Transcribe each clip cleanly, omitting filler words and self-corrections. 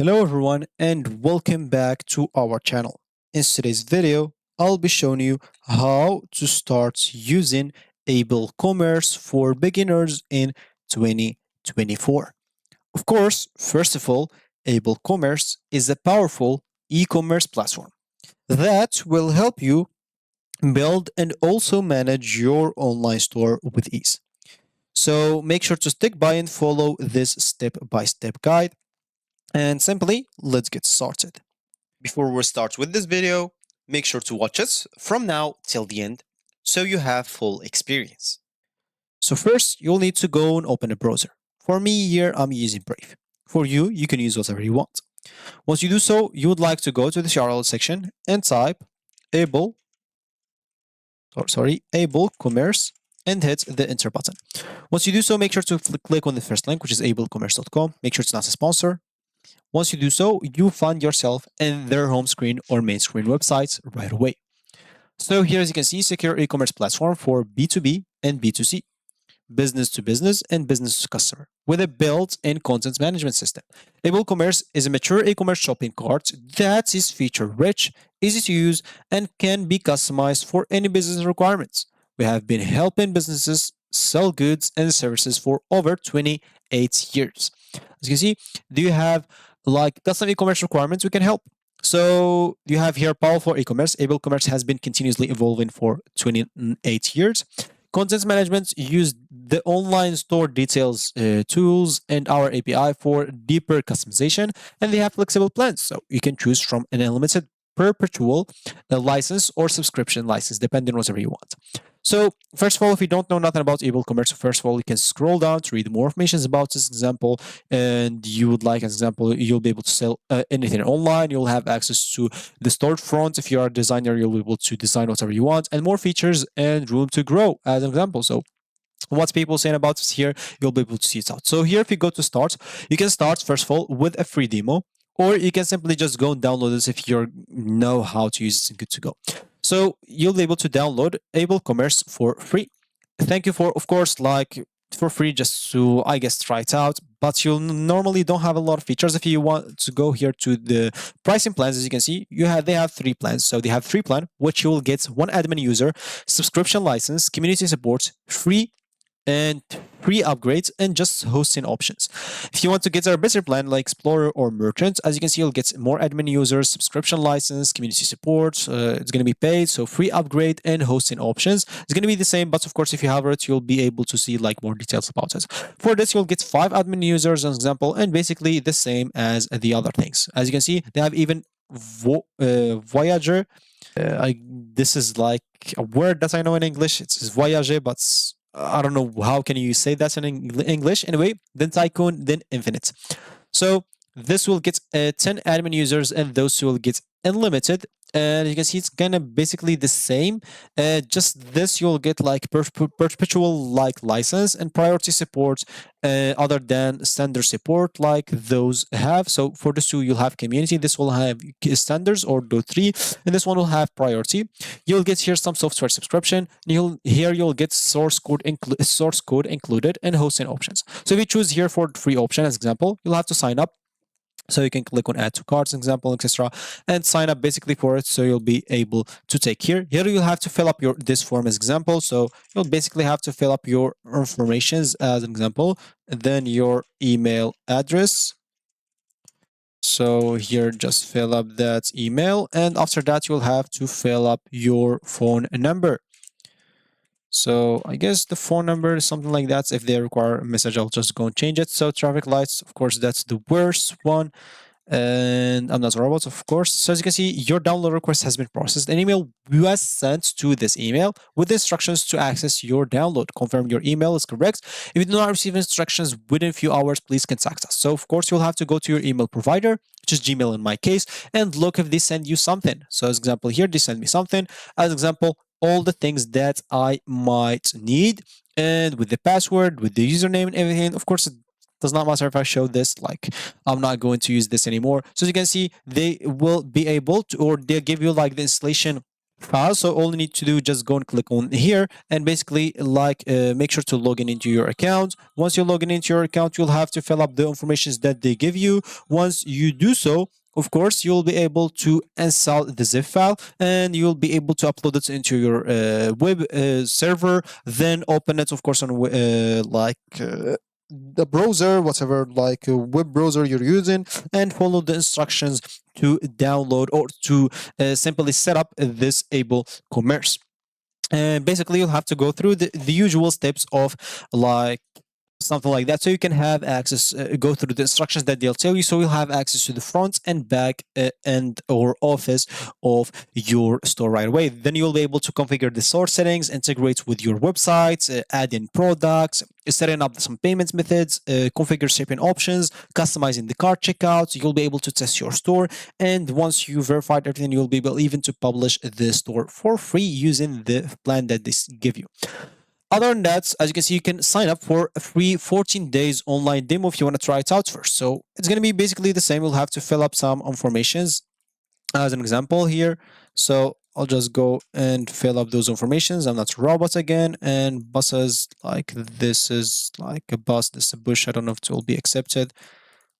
Hello everyone and welcome back to our channel. In today's video, I'll be showing you how to start using AbleCommerce for beginners in 2024. Of course, first of all, AbleCommerce is a powerful e-commerce platform that will help you build and also manage your online store with ease. So make sure to stick by and follow this step-by-step guide. And simply, let's get started. Before we start with this video, make sure to watch us from now till the end so you have full experience. So first, you'll need to go and open a browser. For me here, I'm using Brave. For you, you can use whatever you want. Once you do so, you would like to go to the URL section and type AbleCommerce and hit the enter button. Once you do so, make sure to click on the first link, which is ablecommerce.com. Make sure it's not a sponsor. Once you do so, you find yourself in their home screen or main screen websites right away. So here, as you can see, secure e-commerce platform for B2B and B2C, business to business and business to customer, with a built-in content management system. AbleCommerce is a mature e-commerce shopping cart that is feature-rich, easy to use, and can be customized for any business requirements. We have been helping businesses sell goods and services for over 28 years. As you can see, do you have like custom e-commerce requirements? We can help. So you have here powerful e-commerce. AbleCommerce has been continuously evolving for 28 years. Content management use the online store details tools and our API for deeper customization, and they have flexible plans. So you can choose from an unlimited perpetual license or subscription license, depending on whatever you want. So first of all, if you don't know nothing about AbleCommerce, first of all, you can scroll down to read more information about this example. And you would like, as example, you'll be able to sell anything online. You'll have access to the storefront. If you are a designer, you'll be able to design whatever you want, and more features and room to grow, as an example. So what's people saying about this here, you'll be able to see it out. So here, if you go to start, you can start first of all with a free demo, or you can simply just go and download this if you know how to use it and good to go. So you'll be able to download AbleCommerce for free. Thank you for, of course, like for free, just to, I guess, try it out. But you'll normally don't have a lot of features. If you want to go here to the pricing plans, as you can see, they have 3 plans. So they have 3 plans, which you will get 1 admin user, subscription license, community support, free and free upgrades, and just hosting options. If you want to get a better plan like Explorer or Merchant, as you can see, you'll get more admin users, subscription license, community support. It's going to be paid, so free upgrade and hosting options. It's going to be the same, but of course, if you have it, you'll be able to see like more details about it. For this, you'll get 5 admin users, as an example, and basically the same as the other things. As you can see, they have even Voyager. This is like a word that I know in English. It's Voyager, but I don't know how can you say that in English. Anyway, then Tycoon, then Infinite. So this will get 10 admin users, and those will get unlimited. And you can see it's kind of basically the same. Just this you'll get like perpetual like license and priority support, other than standard support like those have. So for this 2, you'll have community. This will have standards or do 3, and this one will have priority. You'll get here some software subscription. You'll get source code included and hosting options. So if you choose here for free option as example, you'll have to sign up. So you can click on add to carts, example, etc., and sign up basically for it. So you'll be able to take here. Here you'll have to fill up this form as example. So you'll basically have to fill up your informations as an example, and then your email address. So here, just fill up that email, and after that, you'll have to fill up your phone number. So I guess the phone number is something like that. If they require a message, I'll just go and change it. So traffic lights, of course, that's the worst one. And I'm not a robot, of course. So as you can see, your download request has been processed. An email was sent to this email with instructions to access your download. Confirm your email is correct. If you do not receive instructions within a few hours, please contact us. So of course, you'll have to go to your email provider, which is Gmail in my case, and look if they send you something. So as example here, they send me something. As example, all the things that I might need, and with the password, with the username and everything. Of course, it does not matter if I show this, like I'm not going to use this anymore. So as you can see, they will be able to, or they'll give you like the installation file. So all you need to do, just go and click on here and basically make sure to log in into your account. Once you log in into your account, you'll have to fill up the information that they give you. Once you do so, of course, you'll be able to install the zip file and you'll be able to upload it into your web server, then open it, of course, on the browser, whatever web browser you're using, and follow the instructions to download or to simply set up this Able Commerce. And basically, you'll have to go through the usual steps of like something like that, so you can have access, go through the instructions that they'll tell you, so you'll have access to the front and back end or office of your store right away. Then you'll be able to configure the store settings, integrate with your websites, add in products, setting up some payment methods, configure shipping options, customizing the cart checkout. You'll be able to test your store, and once you verified everything, you'll be able even to publish the store for free using the plan that they give you. Other than that, as you can see, you can sign up for a free 14 days online demo if you want to try it out first. So it's going to be basically the same. We'll have to fill up some informations as an example here. So I'll just go and fill up those informations. I'm not robots again, and buses, like this is like a bus, this is a bush. I don't know if it will be accepted.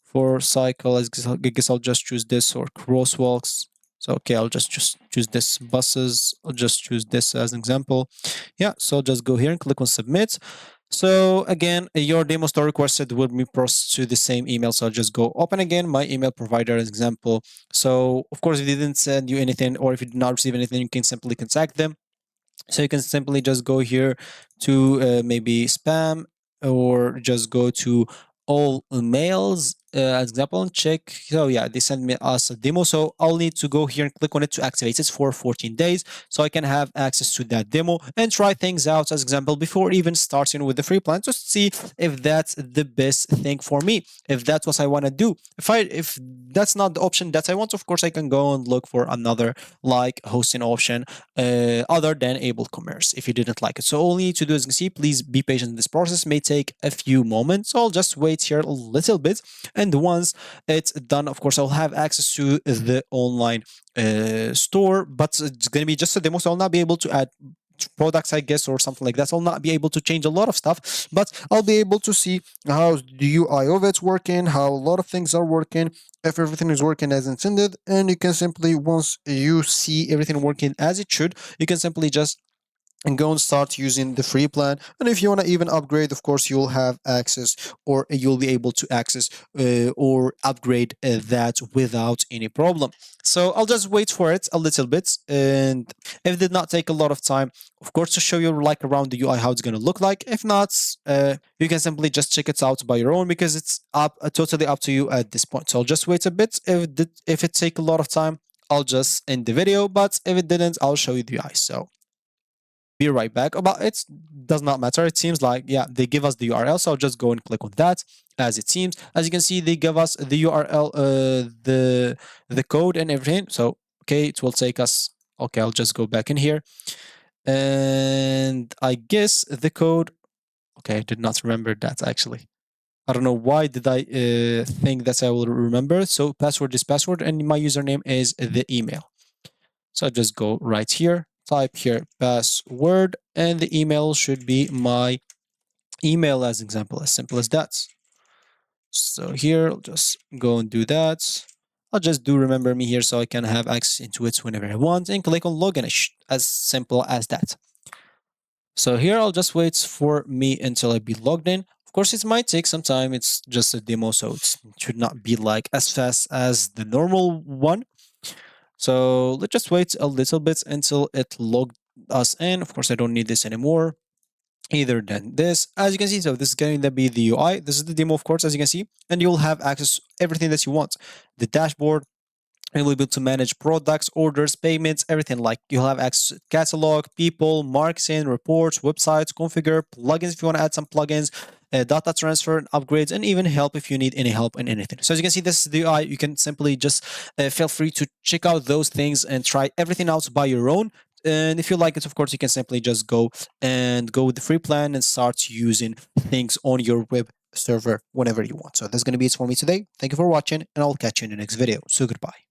For cycle, I guess I'll just choose this, or crosswalks. So okay, I'll just choose this, buses. I'll just choose this as an example. Yeah, so just go here and click on submit. So again, your demo store requested will be processed to the same email. So I'll just go open again my email provider as example. So of course, if they didn't send you anything, or if you did not receive anything, you can simply contact them. So you can simply just go here to maybe spam, or just go to all mails as example and check. So yeah, they sent me us a demo, so I'll need to go here and click on it to activate it for 14 days so I can have access to that demo and try things out as example before even starting with the free plan, to see if that's the best thing for me, if that's what I want to do. If that's not the option that I want, of course I can go and look for another like hosting option other than AbleCommerce if you didn't like it. So all you need to do, as you can see, please be patient. This process may take a few moments, so I'll just wait here a little bit, and once it's done, of course I'll have access to the online store, but it's going to be just a demo, so I'll not be able to add products, I guess, or something like that. I'll not be able to change a lot of stuff, but I'll be able to see how the UI of it's working, how a lot of things are working, if everything is working as intended. And you can simply, once you see everything working as it should, you can simply just and go and start using the free plan. And if you want to even upgrade, of course you'll have access, or you'll be able to access or upgrade that without any problem. So I'll just wait for it a little bit, and if it did not take a lot of time, of course, to show you like around the UI how it's going to look like. If not, you can simply just check it out by your own, because it's totally up to you at this point. So I'll just wait a bit. If it take a lot of time, I'll just end the video, but if it didn't, I'll show you the UI. So be right back. About it does not matter. It seems like, yeah, they give us the URL, so I'll just go and click on that. As it seems, as you can see, they give us the URL, the code and everything. So okay, it will take us. Okay, I'll just go back in here, and I guess the code. Okay, I did not remember that actually. I don't know why did I think that I will remember. So password is password, and my username is the email. So just go right here, type here password, and the email should be my email as example, as simple as that. So here, I'll just go and do that. I'll just do remember me here so I can have access into it whenever I want, and click on login, as simple as that. So here I'll just wait for me until I be logged in. Of course, it might take some time. It's just a demo, so it should not be like as fast as the normal one. So let's just wait a little bit until it logged us in. Of course, I don't need this anymore either than this. As you can see, so this is going to be the UI. This is the demo, of course, as you can see, and you'll have access to everything that you want. The dashboard, and we'll be able to manage products, orders, payments, everything. Like you'll have access to catalog, people, marketing, reports, websites, configure, plugins if you want to add some plugins, data transfer, and upgrades, and even help if you need any help in anything. So as you can see, this is the UI. You can simply just feel free to check out those things and try everything out by your own. And if you like it, of course, you can simply just go with the free plan and start using things on your web server whenever you want. So that's going to be it for me today. Thank you for watching, and I'll catch you in the next video. So goodbye.